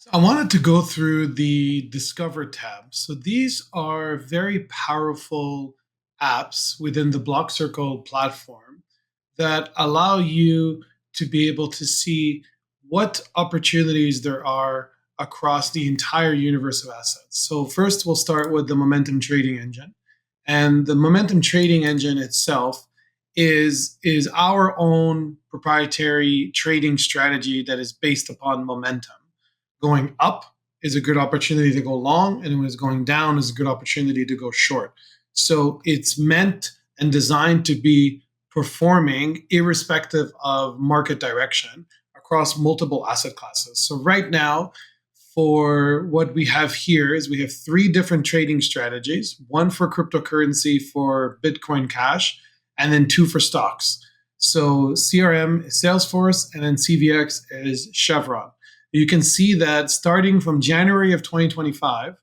I wanted to go through the Discover tab. So these are very powerful apps within the Blockcircle platform that allow you to be able to see what opportunities there are across the entire universe of assets. So first we'll start with the momentum trading engine. And the momentum trading engine itself is our own proprietary trading strategy that is based upon momentum. Going up is a good opportunity to go long, and when it's going down is a good opportunity to go short. So it's meant and designed to be performing irrespective of market direction across multiple asset classes. So right now, for what we have here is we have three different trading strategies, one for cryptocurrency for Bitcoin Cash, and then two for stocks. So CRM is Salesforce, and then CVX is Chevron. You can see that starting from January of 2025,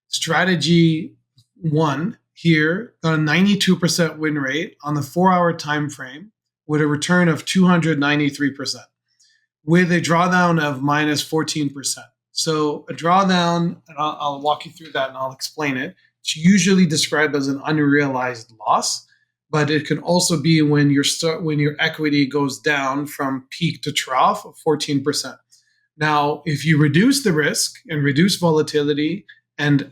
strategy one here got a 92% win rate on the 4-hour time frame with a return of 293% with a drawdown of minus 14%. So a drawdown, and I'll walk you through that and I'll explain it. It's usually described as an unrealized loss, but it can also be when your equity goes down from peak to trough of 14%. Now, if you reduce the risk and reduce volatility and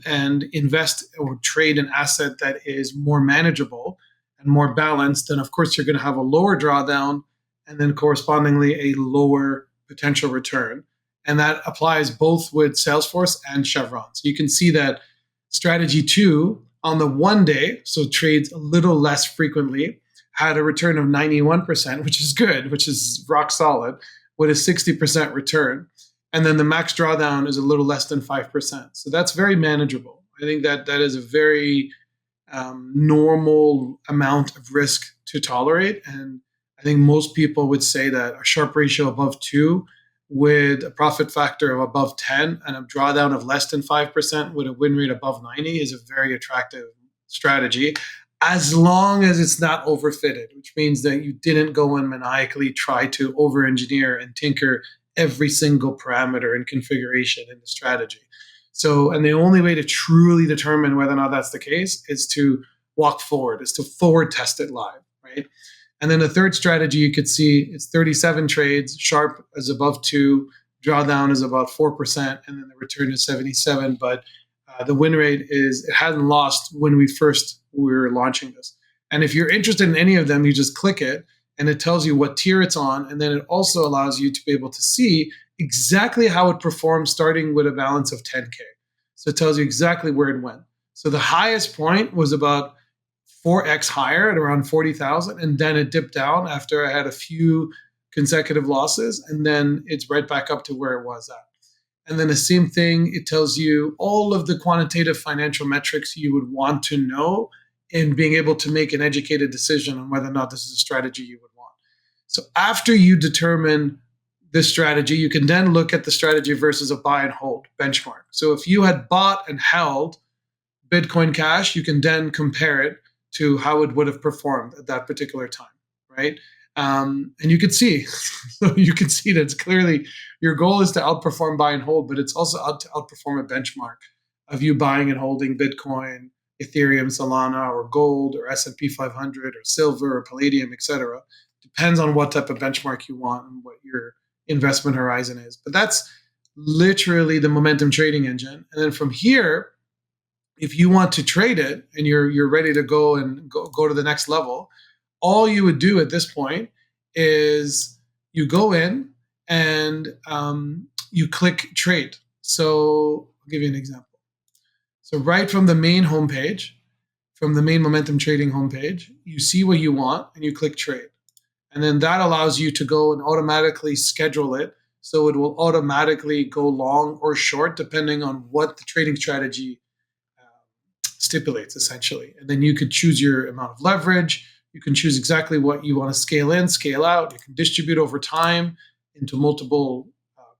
invest or trade an asset that is more manageable and more balanced, then of course you're going to have a lower drawdown and then correspondingly a lower potential return. And that applies both with Salesforce and Chevron. So you can see that strategy two on the 1 day, so trades a little less frequently, had a return of 91%, which is good, which is rock solid, with a 60% return. And then the max drawdown is a little less than 5%. So that's very manageable. I think that is a very normal amount of risk to tolerate. And I think most people would say that a Sharpe ratio above 2 with a profit factor of above 10 and a drawdown of less than 5% with a win rate above 90 is a very attractive strategy, as long as it's not overfitted, which means that you didn't go and maniacally try to over-engineer and tinker every single parameter and configuration in the strategy. So, and the only way to truly determine whether or not that's the case is to walk forward, is to forward test it live, right? And then the third strategy you could see, it's 37 trades, Sharpe is above 2, drawdown is about 4%, and then the return is 77. But the win rate it hadn't lost when we were launching this. And if you're interested in any of them, you just click it and it tells you what tier it's on. And then it also allows you to be able to see exactly how it performs starting with a balance of 10K. So it tells you exactly where it went. So the highest point was about 4x higher at around 40,000. And then it dipped down after I had a few consecutive losses. And then it's right back up to where it was at. And then the same thing, it tells you all of the quantitative financial metrics you would want to know in being able to make an educated decision on whether or not this is a strategy you would want. So after you determine this strategy, you can then look at the strategy versus a buy and hold benchmark. So if you had bought and held Bitcoin Cash, you can then compare it to how it would have performed at that particular time, right? And you can see, so you can see that it's clearly your goal is to outperform buy and hold, but it's also to outperform a benchmark of you buying and holding Bitcoin, Ethereum, Solana, or gold, or S&P 500, or silver, or palladium, etc. Depends on what type of benchmark you want and what your investment horizon is. But that's literally the momentum trading engine. And then from here, if you want to trade it and you're ready to go and go to the next level, all you would do at this point is you go in and you click trade. So I'll give you an example. So right from the main homepage, from the main momentum trading homepage, you see what you want and you click trade. And then that allows you to go and automatically schedule it. So it will automatically go long or short depending on what the trading strategy stipulates, essentially. And then you could choose your amount of leverage. You can choose exactly what you want to scale in, scale out. You can distribute over time into multiple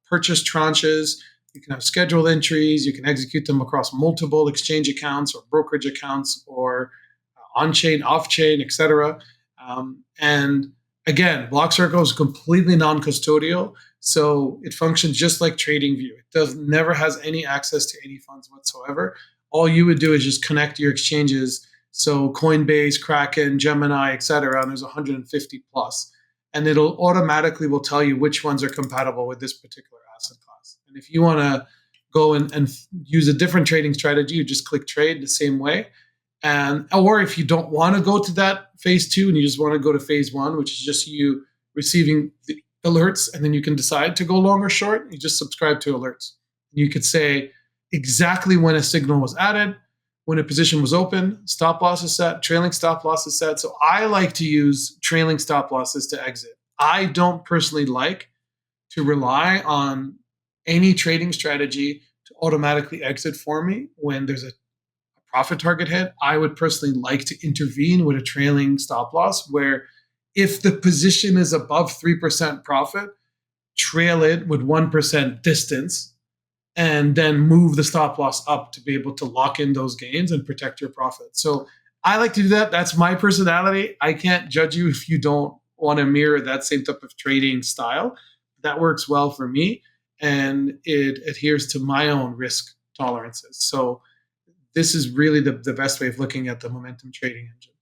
purchase tranches. You can have scheduled entries. You can execute them across multiple exchange accounts or brokerage accounts or on-chain, off-chain, etc. And Again, Blockcircle is completely non-custodial, so it functions just like TradingView. It never has any access to any funds whatsoever. All you would do is just connect your exchanges, so Coinbase, Kraken, Gemini, etc. And there's 150 plus, and it'll automatically will tell you which ones are compatible with this particular asset class. And if you want to go and use a different trading strategy, you just click trade the same way. And or if you don't want to go to that phase two and you just want to go to phase one, which is just you receiving the alerts, and then you can decide to go long or short, you just subscribe to alerts. You could say exactly when a signal was added, when a position was open, stop loss is set, trailing stop loss is set. So I like to use trailing stop losses to exit. I don't personally like to rely on any trading strategy to automatically exit for me when there's a profit target hit. I would personally like to intervene with a trailing stop loss where if the position is above 3% profit, trail it with 1% distance and then move the stop loss up to be able to lock in those gains and protect your profit. So I like to do that. That's my personality. I can't judge you if you don't want to mirror that same type of trading style. That works well for me, and it adheres to my own risk tolerances. So this is really the best way of looking at the momentum trading engine.